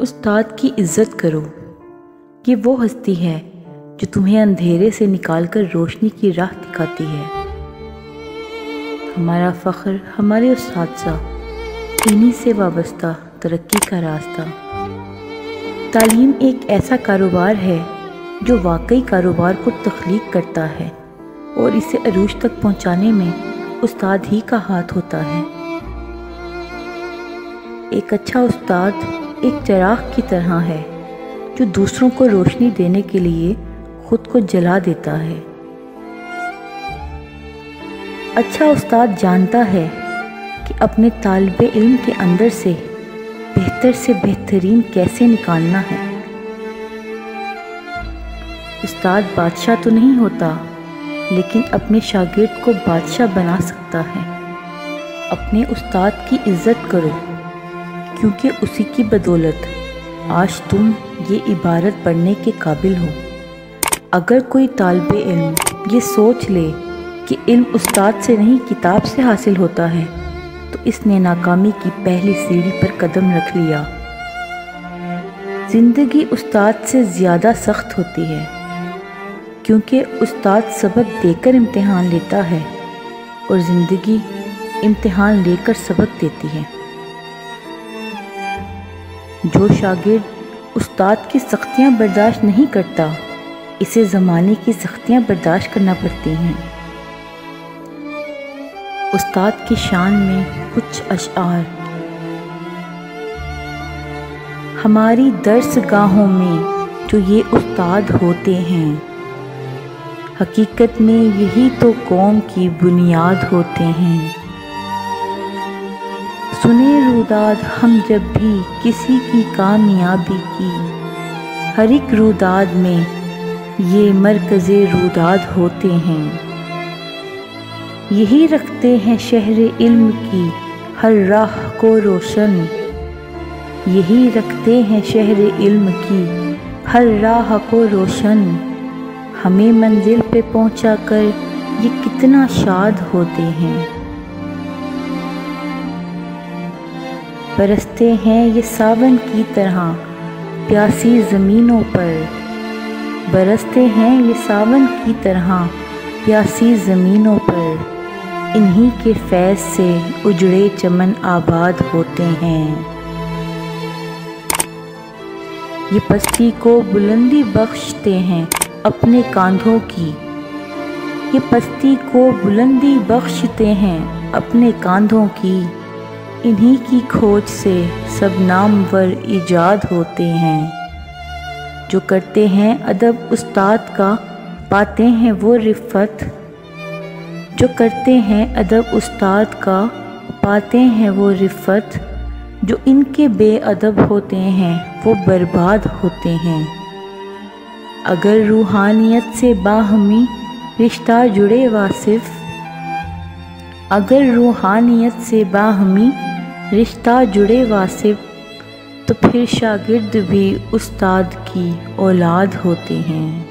استاد کی عزت کرو۔ یہ وہ ہستی ہے جو تمہیں اندھیرے سے نکال کر روشنی کی راہ دکھاتی ہے۔ ہمارا فخر ہمارے اساتذہ، انہی سے وابستہ ترقی کا راستہ۔ تعلیم ایک ایسا کاروبار ہے جو واقعی کاروبار کو تخلیق کرتا ہے اور اسے عروج تک پہنچانے میں استاد ہی کا ہاتھ ہوتا ہے۔ ایک اچھا استاد ایک چراغ کی طرح ہے جو دوسروں کو روشنی دینے کے لیے خود کو جلا دیتا ہے۔ اچھا استاد جانتا ہے کہ اپنے طالب علم کے اندر سے بہترین کیسے نکالنا ہے۔ استاد بادشاہ تو نہیں ہوتا، لیکن اپنے شاگرد کو بادشاہ بنا سکتا ہے۔ اپنے استاد کی عزت کرو، کیونکہ اسی کی بدولت آج تم یہ عبارت پڑھنے کے قابل ہو۔ اگر کوئی طالب علم یہ سوچ لے کہ علم استاد سے نہیں کتاب سے حاصل ہوتا ہے تو اس نے ناکامی کی پہلی سیڑھی پر قدم رکھ لیا۔ زندگی استاد سے زیادہ سخت ہوتی ہے، کیونکہ استاد سبق دے کر امتحان لیتا ہے اور زندگی امتحان لے کر سبق دیتی ہے۔ جو شاگرد استاد کی سختیاں برداشت نہیں کرتا، اسے زمانے کی سختیاں برداشت کرنا پڑتی ہیں۔ استاد کی شان میں کچھ اشعار۔ ہماری درس گاہوں میں جو یہ استاد ہوتے ہیں، حقیقت میں یہی تو قوم کی بنیاد ہوتے ہیں۔ سنے روداد ہم جب بھی کسی کی کامیابی کی، ہر ایک روداد میں یہ مرکز روداد ہوتے ہیں۔ یہی رکھتے ہیں شہر علم کی ہر راہ کو روشن، یہی رکھتے ہیں شہر علم کی ہر راہ کو روشن۔ ہمیں منزل پہ پہنچا کر یہ کتنا شاد ہوتے ہیں۔ برستے ہیں یہ ساون کی طرح پیاسی زمینوں پر، برستے ہیں یہ ساون کی طرح پیاسی زمینوں پر۔ انہی کے فیض سے اجڑے چمن آباد ہوتے ہیں۔ یہ پستی کو بلندی بخشتے ہیں اپنے کاندھوں کی، یہ پستی کو بلندی بخشتے ہیں اپنے کاندھوں کی۔ انہی کی کھوج سے سب نامور ایجاد ہوتے ہیں۔ جو کرتے ہیں ادب استاد کا پاتے ہیں وہ رفعت، جو کرتے ہیں ادب استاد کا پاتے ہیں وہ رفعت۔ جو ان کے بے ادب ہوتے ہیں وہ برباد ہوتے ہیں۔ اگر روحانیت سے باہمی رشتہ جڑے واصف، اگر روحانیت سے باہمی رشتہ جڑے واصف، تو پھر شاگرد بھی استاد کی اولاد ہوتے ہیں۔